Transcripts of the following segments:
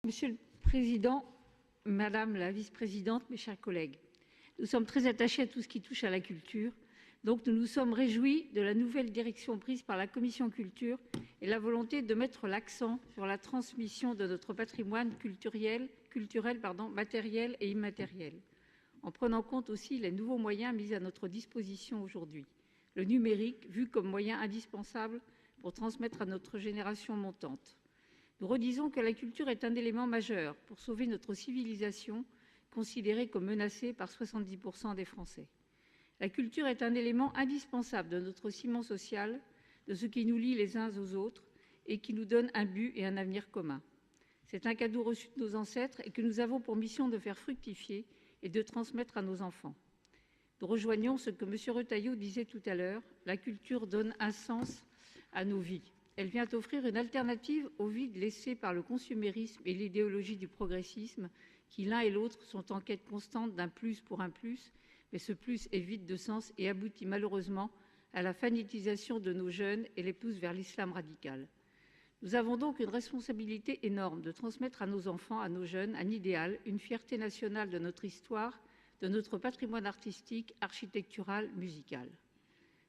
Monsieur le Président, Madame la Vice-présidente, mes chers collègues, nous sommes très attachés à tout ce qui touche à la culture. Donc nous nous sommes réjouis de la nouvelle direction prise par la Commission culture et la volonté de mettre l'accent sur la transmission de notre patrimoine culturel, matériel et immatériel, en prenant compte aussi les nouveaux moyens mis à notre disposition aujourd'hui. Le numérique vu comme moyen indispensable pour transmettre à notre génération montante. Nous redisons que la culture est un élément majeur pour sauver notre civilisation, considérée comme menacée par 70% des Français. La culture est un élément indispensable de notre ciment social, de ce qui nous lie les uns aux autres et qui nous donne un but et un avenir commun. C'est un cadeau reçu de nos ancêtres et que nous avons pour mission de faire fructifier et de transmettre à nos enfants. Nous rejoignons ce que M. Retailleau disait tout à l'heure, la culture donne un sens à nos vies. Elle vient offrir une alternative au vide laissé par le consumérisme et l'idéologie du progressisme, qui l'un et l'autre sont en quête constante d'un plus pour un plus, mais ce plus est vide de sens et aboutit malheureusement à la fanatisation de nos jeunes et les pousse vers l'islam radical. Nous avons donc une responsabilité énorme de transmettre à nos enfants, à nos jeunes, un idéal, une fierté nationale de notre histoire, de notre patrimoine artistique, architectural, musical.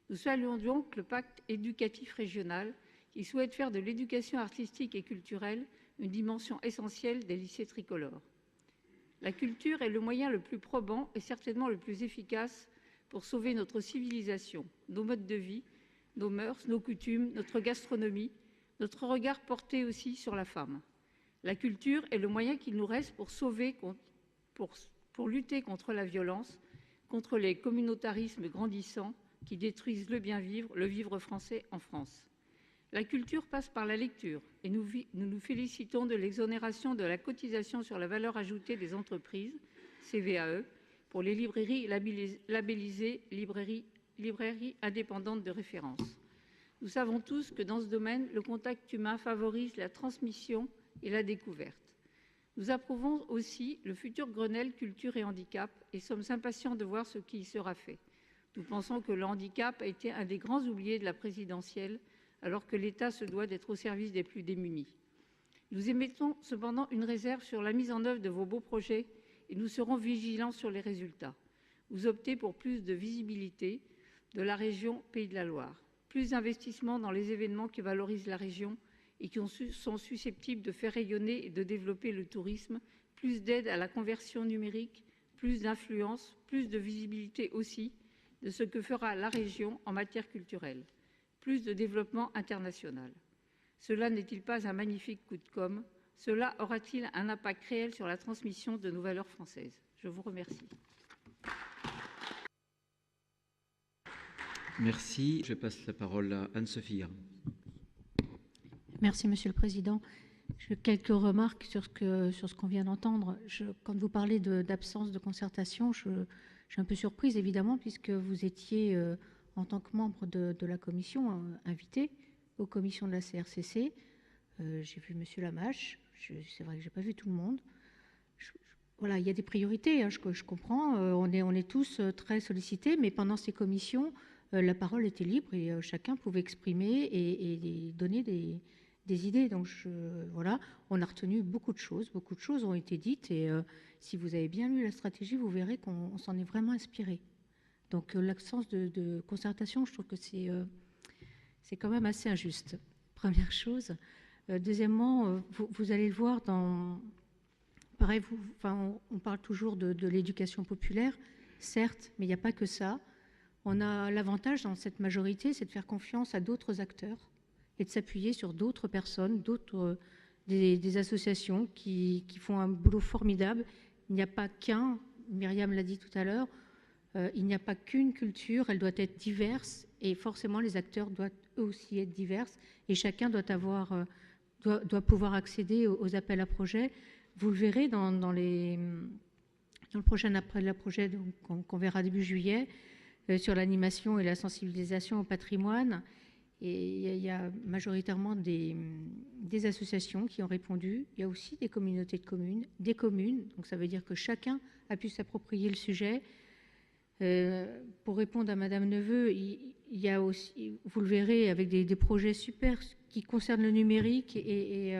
Nous saluons donc le pacte éducatif régional qui souhaite faire de l'éducation artistique et culturelle une dimension essentielle des lycées tricolores. La culture est le moyen le plus probant et certainement le plus efficace pour sauver notre civilisation, nos modes de vie, nos mœurs, nos coutumes, notre gastronomie, notre regard porté aussi sur la femme. La culture est le moyen qu'il nous reste pour lutter contre la violence, contre les communautarismes grandissants qui détruisent le bien vivre, le vivre français en France. La culture passe par la lecture et nous nous félicitons de l'exonération de la cotisation sur la valeur ajoutée des entreprises, CVAE, pour les librairies labellisées librairies indépendantes de référence. Nous savons tous que dans ce domaine, le contact humain favorise la transmission et la découverte. Nous approuvons aussi le futur Grenelle culture et handicap et sommes impatients de voir ce qui y sera fait. Nous pensons que le handicap a été un des grands oubliés de la présidentielle, alors que l'État se doit d'être au service des plus démunis. Nous émettons cependant une réserve sur la mise en œuvre de vos beaux projets et nous serons vigilants sur les résultats. Vous optez pour plus de visibilité de la région Pays de la Loire, plus d'investissements dans les événements qui valorisent la région et qui sont susceptibles de faire rayonner et de développer le tourisme, plus d'aide à la conversion numérique, plus d'influence, plus de visibilité aussi de ce que fera la région en matière culturelle. Plus de développement international. Cela n'est-il pas un magnifique coup de com'? Cela aura-t-il un impact réel sur la transmission de nos valeurs françaises? Je vous remercie. Merci. Je passe la parole à Anne-Sophie. Merci, Monsieur le Président. Quelques remarques sur ce qu'on vient d'entendre. Quand vous parlez d'absence de concertation, je suis un peu surprise, évidemment, puisque vous étiez... en tant que membre de la commission invité aux commissions de la CRCC. J'ai vu M. Lamache, c'est vrai que je n'ai pas vu tout le monde. Voilà, il y a des priorités, hein, je comprends, on est tous très sollicités, mais pendant ces commissions, la parole était libre et chacun pouvait exprimer et donner des idées. Donc voilà, on a retenu beaucoup de choses ont été dites et si vous avez bien lu la stratégie, vous verrez qu'on s'en est vraiment inspiré. Donc l'absence de concertation, je trouve que c'est quand même assez injuste. Première chose. Deuxièmement, vous allez le voir dans... Pareil, on parle toujours de l'éducation populaire, certes, mais il n'y a pas que ça. On a l'avantage dans cette majorité, c'est de faire confiance à d'autres acteurs et de s'appuyer sur d'autres personnes, des associations qui font un boulot formidable. Il n'y a pas qu'un, Myriam l'a dit tout à l'heure, il n'y a pas qu'une culture, elle doit être diverse et forcément les acteurs doivent eux aussi être divers et chacun doit pouvoir accéder aux appels à projets. Vous le verrez dans le prochain appel à projet qu'on verra début juillet sur l'animation et la sensibilisation au patrimoine. Et il y a majoritairement des associations qui ont répondu. Il y a aussi des communautés de communes, des communes. Donc ça veut dire que chacun a pu s'approprier le sujet. Pour répondre à Madame Neveu, il y a aussi, vous le verrez, avec des projets super qui concernent le numérique et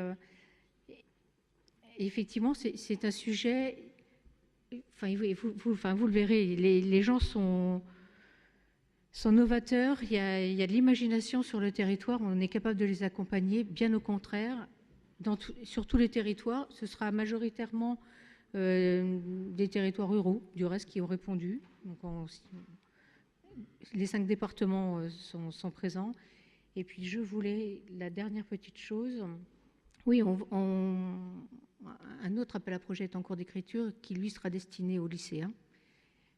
effectivement, c'est un sujet, enfin, vous le verrez, les gens sont novateurs, il y a de l'imagination sur le territoire, on est capable de les accompagner, bien au contraire, sur tous les territoires. Ce sera majoritairement des territoires ruraux, du reste, qui ont répondu. Donc les 5 départements sont présents. Et puis je voulais, la dernière petite chose, oui, un autre appel à projet est en cours d'écriture qui lui sera destiné aux lycéens.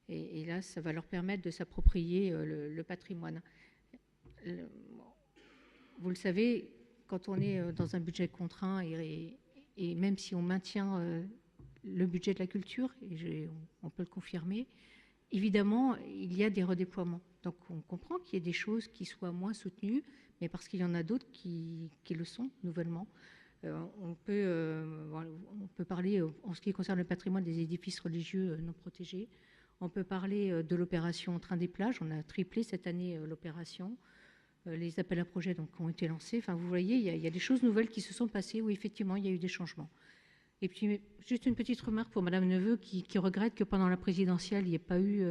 Et là, ça va leur permettre de s'approprier le patrimoine. Vous le savez, quand on est dans un budget contraint, et même si on maintient le budget de la culture, et on peut le confirmer, évidemment, il y a des redéploiements. Donc on comprend qu'il y ait des choses qui soient moins soutenues, mais parce qu'il y en a d'autres qui le sont nouvellement. On peut parler, en ce qui concerne le patrimoine, des édifices religieux non protégés. On peut parler de l'opération Train des plages. On a triplé cette année l'opération. Les appels à projets donc, ont été lancés. Enfin, vous voyez, il y a des choses nouvelles qui se sont passées où effectivement il y a eu des changements. Et puis, juste une petite remarque pour Madame Neveu qui regrette que pendant la présidentielle, il n'y ait pas eu,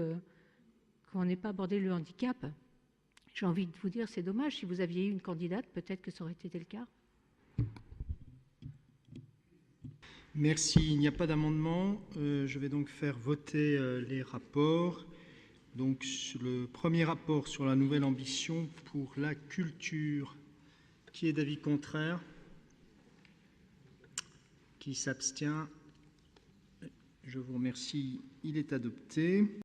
qu'on n'ait pas abordé le handicap. J'ai envie de vous dire, c'est dommage. Si vous aviez eu une candidate, peut-être que ça aurait été le cas. Merci. Il n'y a pas d'amendement. Je vais donc faire voter les rapports. Donc, le premier rapport sur la nouvelle ambition pour la culture. Qui est d'avis contraire? Qui s'abstient? Je vous remercie. Il est adopté.